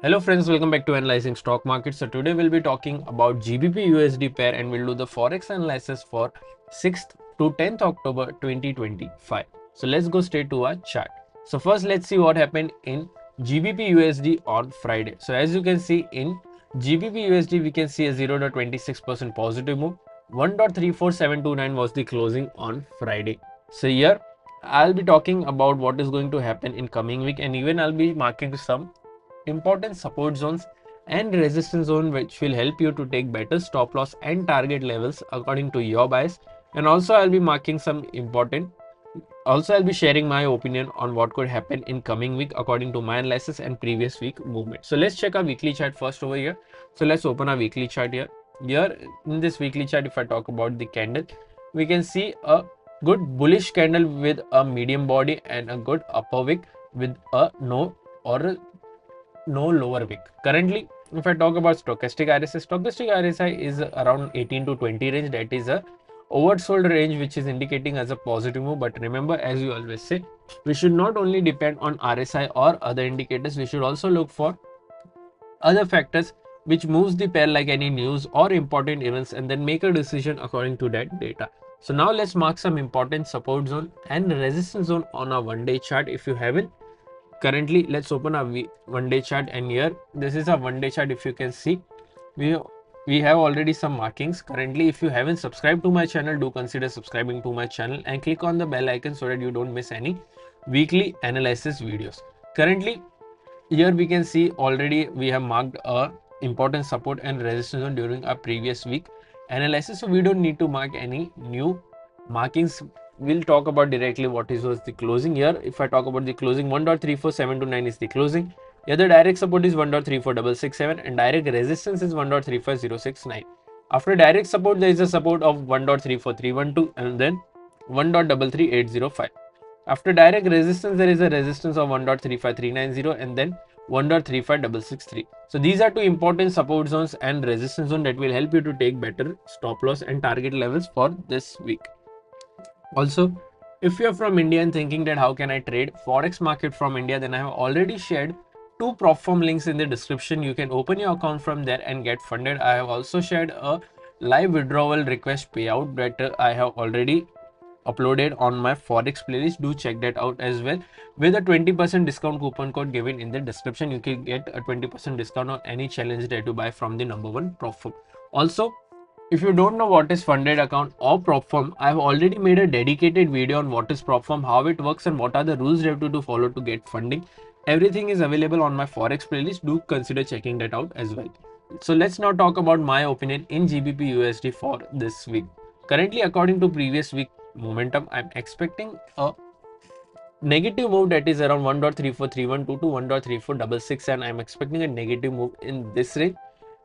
Hello friends, welcome back to Analyzing Stock Market. So today we'll be talking about GBP USD pair and we'll do the Forex analysis for 6th to 10th October 2025. So let's go straight to our chart. So first let's see what happened in GBP USD on Friday. So as you can see in GBP USD, we can see a 0.26% positive move. 1.34729 was the closing on Friday. So here I'll be talking about what is going to happen in coming week, and even I'll be marking some important support zones and resistance zone which will help you to take better stop loss and target levels according to your bias. And also I'll be marking some important, also I'll be sharing my opinion on what could happen in coming week according to my analysis and previous week movement. So let's check our weekly chart first over here. So let's open our weekly chart here. Here in this weekly chart, if I talk about the candle, we can see a good bullish candle with a medium body and a good upper wick with a no lower wick. Currently, if I talk about stochastic RSI is around 18 to 20 range. That is a oversold range which is indicating as a positive move. But remember, as you always say, we should not only depend on RSI or other indicators, we should also look for other factors which moves the pair, like any news or important events, and then make a decision according to that data. So now let's mark some important support zone and resistance zone on our 1-day chart. If you haven't currently, let's open our 1-day chart, and here this is a 1-day chart. If you can see, we have already some markings. Currently, if you haven't subscribed to my channel, do consider subscribing to my channel and click on the bell icon so that you don't miss any weekly analysis videos. Currently, here we can see already we have marked a important support and resistance zone during our previous week analysis, so we don't need to mark any new markings. We'll talk about directly what was the closing here. If I talk about the closing, 1.34729 is the closing. Here the direct support is 1.34667 and direct resistance is 1.35069. After direct support, there is a support of 1.34312 and then 1.33805. After direct resistance, there is a resistance of 1.35390 and then 1.35663. So these are two important support zones and resistance zone that will help you to take better stop loss and target levels for this week. Also, if you're from India and thinking that how can I trade Forex market from India, then I have already shared two prop firm links in the description. You can open your account from there and get funded. I have also shared a live withdrawal request payout that I have already uploaded on my Forex playlist. Do check that out as well. With a 20% discount coupon code given in the description, you can get a 20% discount on any challenge that you buy from the #1 prop firm. Also, if you don't know what is funded account or prop firm, I have already made a dedicated video on what is prop firm, how it works, and what are the rules you have to follow to get funding. Everything is available on my Forex playlist. Do consider checking that out as well. So let's now talk about my opinion in GBP USD for this week. Currently, according to previous week momentum, I'm expecting a negative move that is around 1.34312 to 1.34666, and I'm expecting a negative move in this range.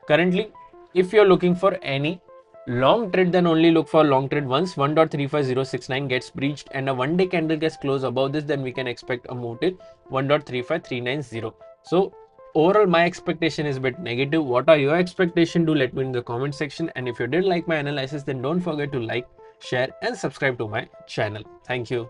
Currently, if you're looking for any long trade, then only look for long trade. Once 1.35069 gets breached and a 1-day candle gets closed above this, then we can expect a move till 1.35390. So overall, my expectation is a bit negative. What are your expectations? Do let me in the comment section. And if you did like my analysis, then don't forget to like, share and subscribe to my channel. Thank you.